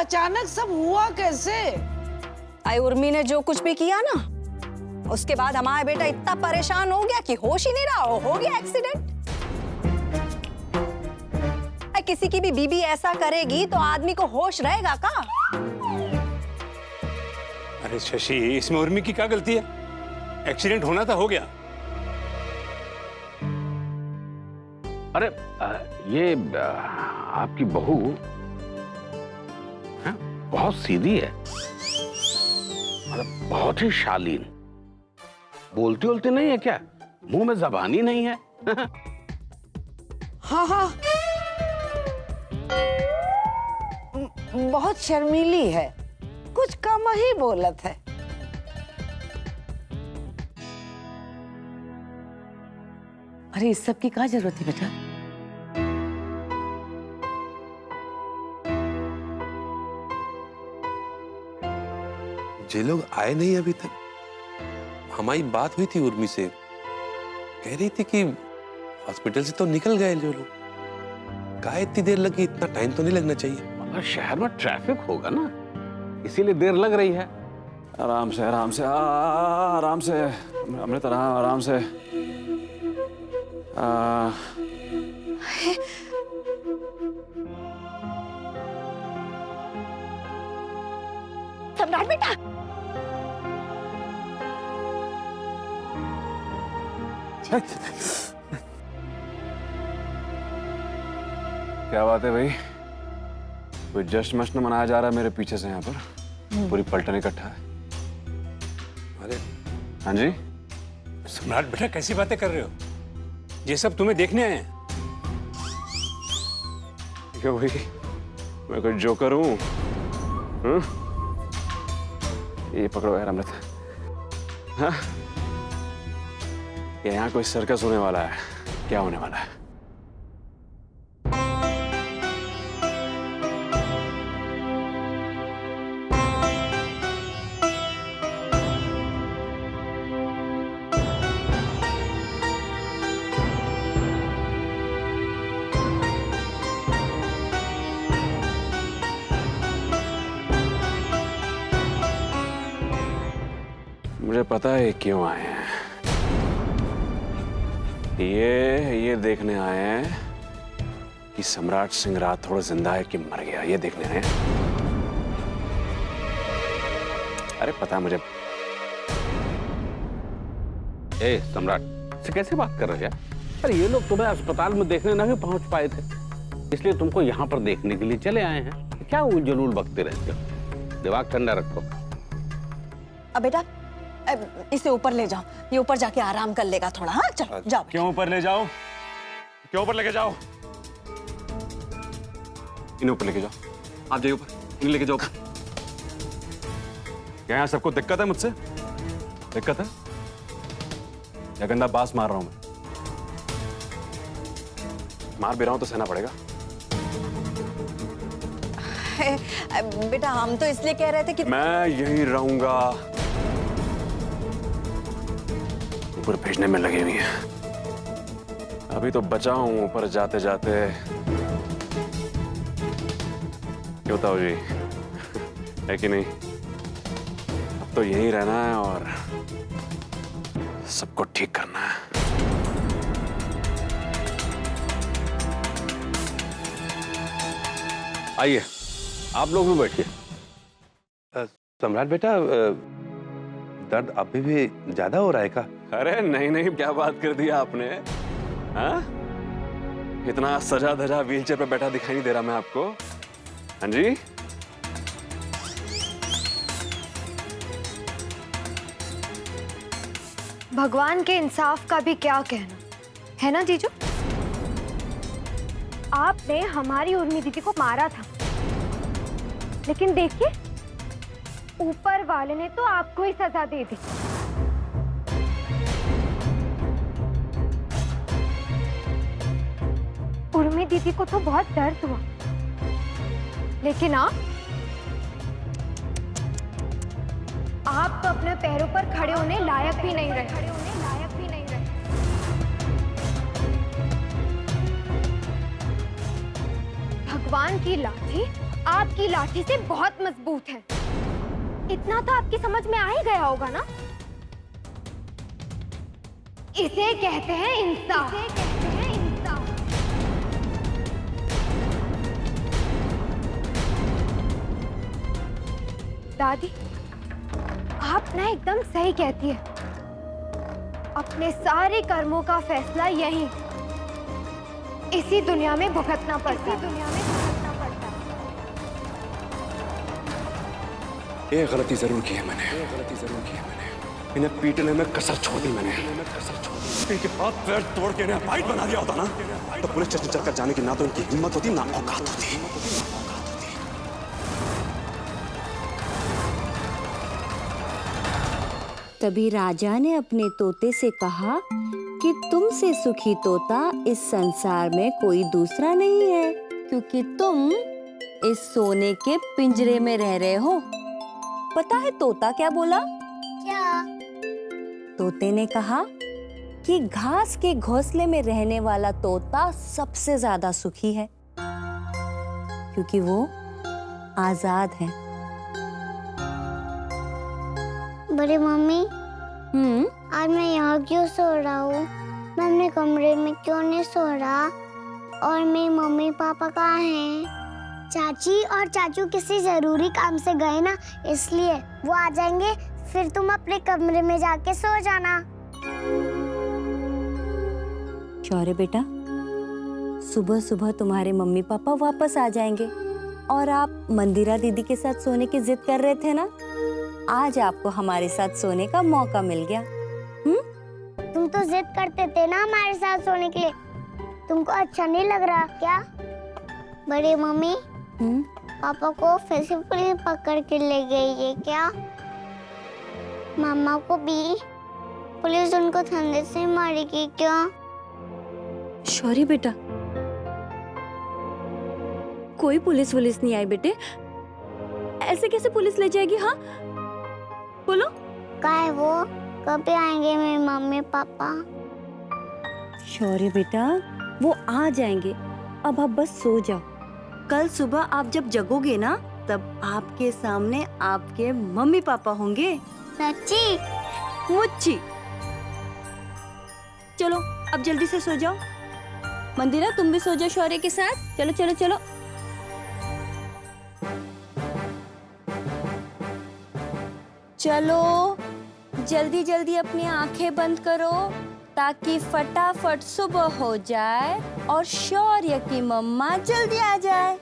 अचानक सब हुआ कैसे? आई उर्मी ने जो कुछ भी किया ना, उसके बाद हमारा बेटा इतना परेशान हो गया कि होश ही नहीं रहा, हो गया एक्सीडेंट। किसी की भी बीबी ऐसा करेगी तो आदमी को होश रहेगा का? अरे शशि, इसमें उर्मी की क्या गलती है? एक्सीडेंट होना था, हो गया। अरे ये आपकी बहू बहुत सीधी है, मतलब बहुत ही शालीन। बोलती बोलती नहीं है क्या? मुंह में जबान ही नहीं है। हाँ हाँ, बहुत शर्मीली है, कुछ कम ही बोलत है। अरे इस सब की क्या जरूरत है बेटा? जे लोग आए नहीं अभी तक। हमारी बात हुई थी उर्मी से, कह रही थी कि हॉस्पिटल से तो निकल गए जो लोग। कहा इतनी देर लगी, इतना टाइम तो नहीं लगना चाहिए। शहर में ट्रैफिक होगा ना, इसीलिए देर लग रही है। आराम से आराम से आराम से अमृत, आराम से। सम्राट बेटा, क्या बात है भाई? कोई जश्न मश्न मनाया जा रहा है मेरे पीछे से यहाँ पर? पूरी पलटन इकट्ठा है। अरे हाँ जी। सम्राट बेटा, कैसी बातें कर रहे हो? ये सब तुम्हें देखने आए हैं। क्यों भाई, मैं कोई जोकर हूँ? ये पकड़ो यार अमृत। हाँ, यहाँ कोई सर्कस होने वाला है। क्या होने वाला है? मुझे पता है क्यों आए हैं। ये देखने आए हैं कि सम्राट सिंह राठौड़ जिंदा है कि मर गया, ये देखने आए हैं। अरे पता है मुझे। ए सम्राट से कैसे बात कर रहे हैं? अरे ये लोग तुम्हें अस्पताल में देखने नहीं पहुंच पाए थे, इसलिए तुमको यहाँ पर देखने के लिए चले आए हैं। क्या वो जलूल बकते रहते हो? दिमाग ठंडा रखो। अब बेटा इसे ऊपर ले जाओ, ये ऊपर जाके आराम कर लेगा थोड़ा। हाँ चलो जाओ। क्यों ऊपर ले जाओ? क्यों ऊपर लेके जाओ? इन्हें ऊपर लेके जाओ। आप जाइए ऊपर, इन्हें लेके जाओ। क्या यहाँ सबको दिक्कत है मुझसे? दिक्कत है या गंदा बास मार रहा हूं मैं? मार भी रहा हूं तो सहना पड़ेगा। बेटा हम तो इसलिए कह रहे थे कि मैं यहीं रहूंगा। ऊपर भेजने में लगे हुए हैं। अभी तो बचा हूं ऊपर जाते जाते। क्यों ताऊ जी, है कि नहीं? अब तो यहीं रहना है और सबको ठीक करना है। आइए, आप लोग भी बैठिए। सम्राट बेटा, दर्द अभी भी ज्यादा हो रहा है का? अरे नहीं नहीं, क्या बात कर दिया आपने? हाँ, इतना सजा धजा व्हीलचेयर पे बैठा दिखाई नहीं दे रहा मैं आपको? हाँ जी। भगवान के इंसाफ का भी क्या कहना है ना जीजू? आपने हमारी उर्मी दीदी को मारा था, लेकिन देखिए ऊपर वाले ने तो आपको ही सजा दे दी। उर्मी दीदी को तो बहुत दर्द हुआ, लेकिन आप तो अपने पैरों पर खड़े होने लायक भी नहीं रहे। भगवान की लाठी आपकी लाठी से बहुत मजबूत है। इतना तो आपकी समझ में आ ही गया होगा ना। इसे कहते हैं इंसाफ। दादी, आप ना एकदम सही कहती है। अपने सारे कर्मों का फैसला यहीं इसी दुनिया में भुगतना पड़ता है। ये गलती जरूर की है मैंने। इन्हें पीटने में कसर छोड़ दी मैंने। इनके हाथ पैर तोड़ के इन्हें फाइट बना दिया होता ना, तो पुलिस स्टेशन चलकर जाने की ना तो इनकी हिम्मत होती, ना औकात होती। तभी राजा ने अपने तोते से कहा कि तुमसे सुखी तोता इस संसार में कोई दूसरा नहीं है, क्योंकि तुम इस सोने के पिंजरे में रह रहे हो। पता है तोता क्या बोला? क्या? तोते ने कहा कि घास के घोंसले में रहने वाला तोता सबसे ज्यादा सुखी है, क्योंकि वो आजाद है। बड़ी मम्मी, आज मैं यहाँ क्यों सो रहा हूँ? मैं अपने कमरे में क्यों नहीं सो रहा? और मेरे मम्मी पापा कहाँ हैं? चाची और चाचू किसी जरूरी काम से गए ना, इसलिए वो आ जाएंगे, फिर तुम अपने कमरे में जाके सो जाना। शौर्य बेटा, सुबह सुबह तुम्हारे मम्मी पापा वापस आ जाएंगे और आप मंदिरा दीदी के साथ सोने की जिद कर रहे थे ना, आज आपको हमारे साथ सोने का मौका मिल गया। तुम तो जिद करते थे ना हमारे साथ सोने के लिए, तुमको अच्छा नहीं लग रहा क्या? बड़ी मम्मी, पापा को फिर से पुलिस पकड़ के ले गई है क्या? मामा को भी पुलिस उनको ठंडे से मारेगी क्या? शौर्य बेटा, कोई पुलिस नहीं आई बेटे। ऐसे कैसे पुलिस ले जाएगी? हाँ बोलो। क्या है वो? कब आएंगे मेरे मम्मी पापा? शौर्य बेटा, वो आ जाएंगे, अब आप बस सो जाओ। कल सुबह आप जब जगोगे ना, तब आपके सामने आपके मम्मी पापा होंगे। सच्ची? मुच्ची। चलो अब जल्दी से सो जाओ। मंदिरा, तुम भी सो जाओ शौर्य के साथ। चलो चलो चलो। चलो जल्दी जल्दी अपनी आंखें बंद करो, ताकि फटाफट सुबह हो जाए और शौर्य की मम्मा जल्दी आ जाए।